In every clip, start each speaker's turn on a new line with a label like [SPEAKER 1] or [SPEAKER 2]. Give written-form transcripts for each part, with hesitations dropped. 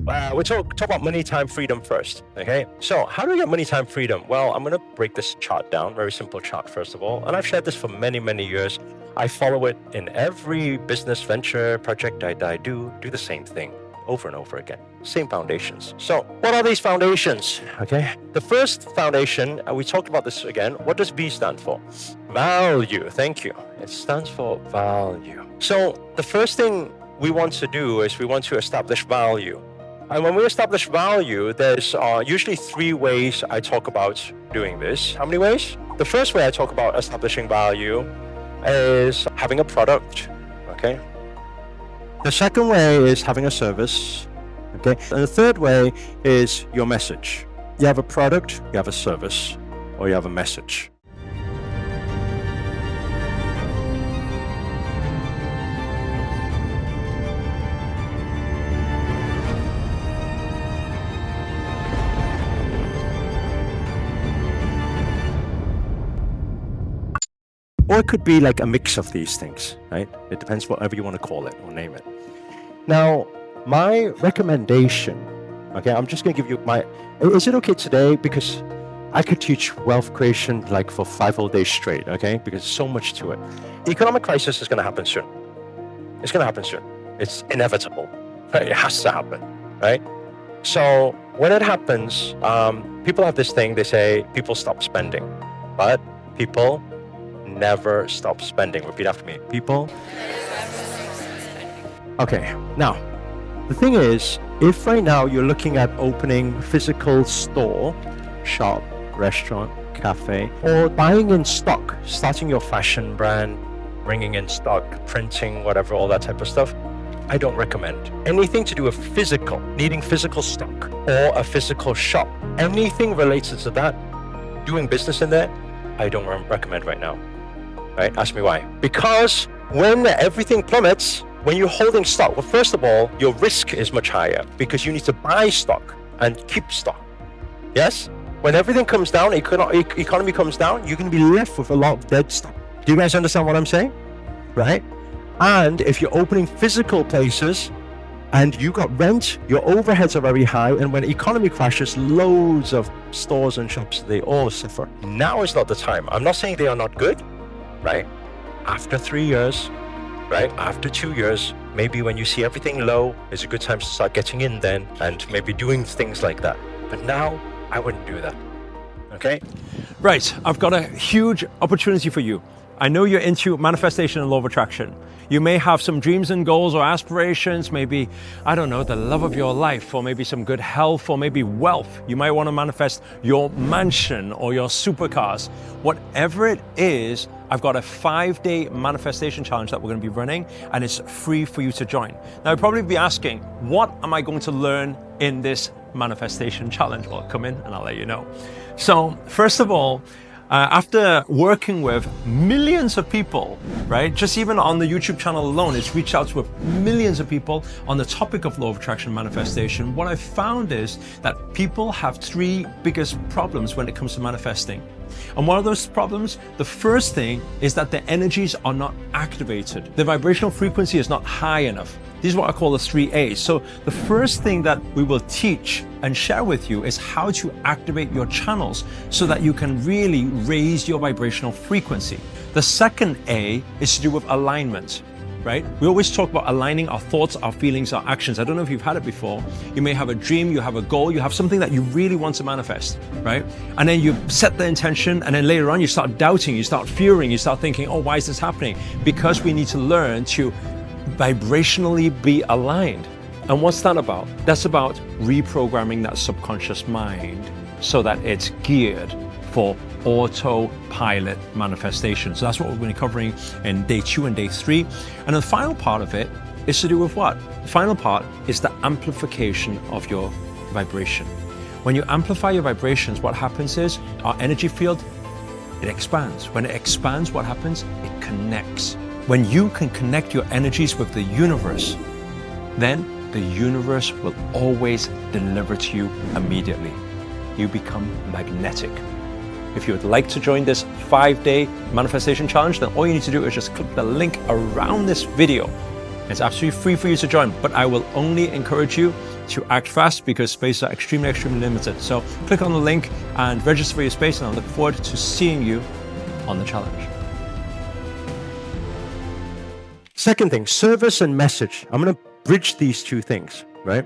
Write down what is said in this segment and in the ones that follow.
[SPEAKER 1] we talk about money, time, freedom first, okay? So how do we get money, time, freedom? Well, I'm gonna break this chart down, very simple chart first of all, and I've shared this for many, many years. I follow it in every business venture project I do the same thing over and over again, same foundations. So what are these foundations, okay? The first foundation, we talked about this again, what does V stand for? Value, thank you. It stands for value. So the first thing we want to do is we want to establish value. And when we establish value, there's usually 3 ways I talk about doing this. How many ways? The first way I talk about establishing value is having a product, okay? The second way is having a service, okay? And the third way is your message. You have a product, you have a service, or you have a message. Or it could be like a mix of these things, right? It depends whatever you want to call it or name it. Now, my recommendation, okay, I'm just going to give you is it okay today? Because I could teach wealth creation like for 5 whole days straight, okay? Because there's so much to it. The economic crisis is going to happen soon. It's going to happen soon. It's inevitable, right? It has to happen, right? So when it happens, people have this thing, they say people stop spending, but people never stop spending. Repeat after me. People. Okay, now, the thing is, if right now you're looking at opening physical store, shop, restaurant, cafe, or buying in stock, starting your fashion brand, bringing in stock, printing, whatever, all that type of stuff, I don't recommend. Anything to do with physical, needing physical stock, or a physical shop, anything related to that, doing business in there, I don't recommend right now. Right? Ask me why. Because when everything plummets, when you're holding stock, well, first of all, your risk is much higher because you need to buy stock and keep stock. Yes? When everything comes down, economy comes down, you're going to be left with a lot of dead stock. Do you guys understand what I'm saying? Right? And if you're opening physical places and you got rent, your overheads are very high, and when economy crashes, loads of stores and shops, they all suffer. Now is not the time. I'm not saying they are not good. Right? After 3 years, right? After 2 years, maybe when you see everything low, it's a good time to start getting in then and maybe doing things like that. But now, I wouldn't do that. Okay?
[SPEAKER 2] Right, I've got a huge opportunity for you. I know you're into manifestation and law of attraction. You may have some dreams and goals or aspirations, maybe, I don't know, the love of your life, or maybe some good health, or maybe wealth. You might want to manifest your mansion or your supercars. Whatever it is, I've got a 5-day manifestation challenge that we're going to be running, and it's free for you to join. Now, you'll probably be asking, what am I going to learn in this manifestation challenge? Well, come in and I'll let you know. So, first of all, after working with millions of people, right? Just even on the YouTube channel alone, it's reached out to millions of people on the topic of law of attraction manifestation. What I found is that people have 3 biggest problems when it comes to manifesting. And one of those problems, the first thing is that the energies are not activated. The vibrational frequency is not high enough. These are what I call the 3 A's. So the first thing that we will teach and share with you is how to activate your channels so that you can really raise your vibrational frequency. The second A is to do with alignment, right? We always talk about aligning our thoughts, our feelings, our actions. I don't know if you've had it before. You may have a dream, you have a goal, you have something that you really want to manifest, right? And then you set the intention, and then later on you start doubting, you start fearing, you start thinking, oh, why is this happening? Because we need to learn to vibrationally be aligned. And what's that about? That's about reprogramming that subconscious mind so that it's geared for autopilot manifestation. So that's what we're going to be covering in day 2 and day 3. And the final part of it is to do with what? The final part is the amplification of your vibration. When you amplify your vibrations, what happens is our energy field, it expands. When it expands, what happens? It connects. When you can connect your energies with the universe, then the universe will always deliver to you immediately. You become magnetic. If you would like to join this 5-day manifestation challenge, then all you need to do is just click the link around this video. It's absolutely free for you to join, but I will only encourage you to act fast because spaces are extremely, extremely limited. So click on the link and register for your space, and I look forward to seeing you on the challenge.
[SPEAKER 1] Second thing, service and message. I'm going to bridge these two things, right?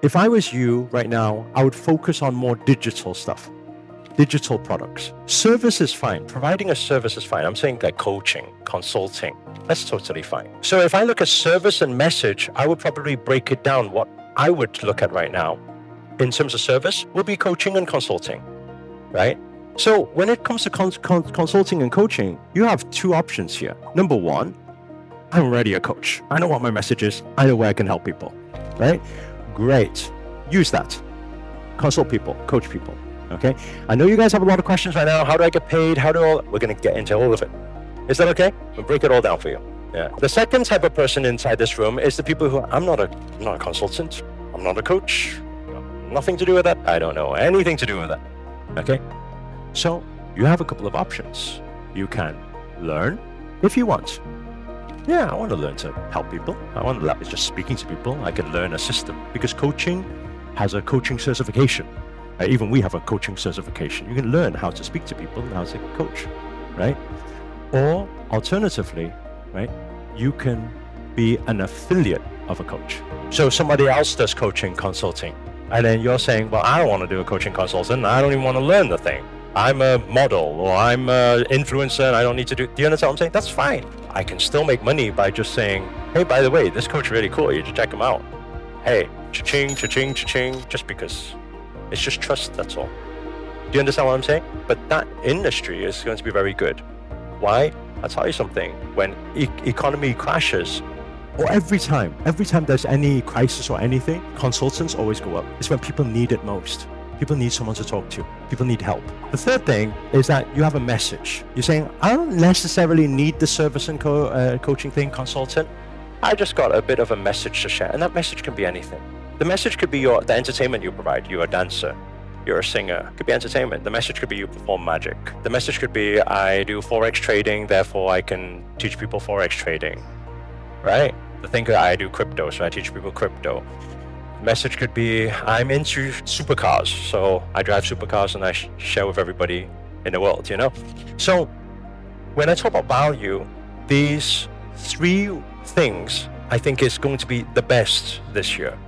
[SPEAKER 1] If I was you right now, I would focus on more digital stuff, digital products. Service is fine. Providing a service is fine. I'm saying like coaching, consulting. That's totally fine. So if I look at service and message, I would probably break it down. What I would look at right now in terms of service will be coaching and consulting, right? So when it comes to consulting and coaching, you have two options here. Number one, I'm already a coach. I know what my message is. I know where I can help people, right? Great. Use that. Consult people, coach people, okay? I know you guys have a lot of questions right now. How do I get paid? We're going to get into all of it. Is that okay? We'll break it all down for you. Yeah. The second type of person inside this room is the people who, I'm not a consultant. I'm not a coach. Nothing to do with that. I don't know anything to do with that, okay? So you have a couple of options. You can learn if you want. Yeah, I want to learn to help people. I want to learn just speaking to people. I can learn a system because coaching has a coaching certification. Even we have a coaching certification. You can learn how to speak to people and how to coach, right? Or alternatively, right, you can be an affiliate of a coach. So somebody else does coaching consulting, and then you're saying, well, I don't want to do a coaching consultant. I don't even want to learn the thing. I'm a model or I'm an influencer and I don't need to do you understand what I'm saying? That's fine. I can still make money by just saying, hey, by the way, this coach is really cool. You should check him out. Hey, cha-ching, cha-ching, cha-ching, just because. It's just trust, that's all. Do you understand what I'm saying? But that industry is going to be very good. Why? I'll tell you something. When economy crashes, or every time there's any crisis or anything, consultants always go up. It's when people need it most. People need someone to talk to. People need help. The third thing is that you have a message. You're saying, I don't necessarily need the service and coaching thing, consultant. I just got a bit of a message to share. And that message can be anything. The message could be the entertainment you provide. You're a dancer. You're a singer. It could be entertainment. The message could be you perform magic. The message could be I do Forex trading, therefore I can teach people Forex trading. Right? The thing that I do crypto, so I teach people crypto. Message could be I'm into supercars, so I drive supercars and I share with everybody in the world, you know? So when I talk about value, these three things I think is going to be the best this year.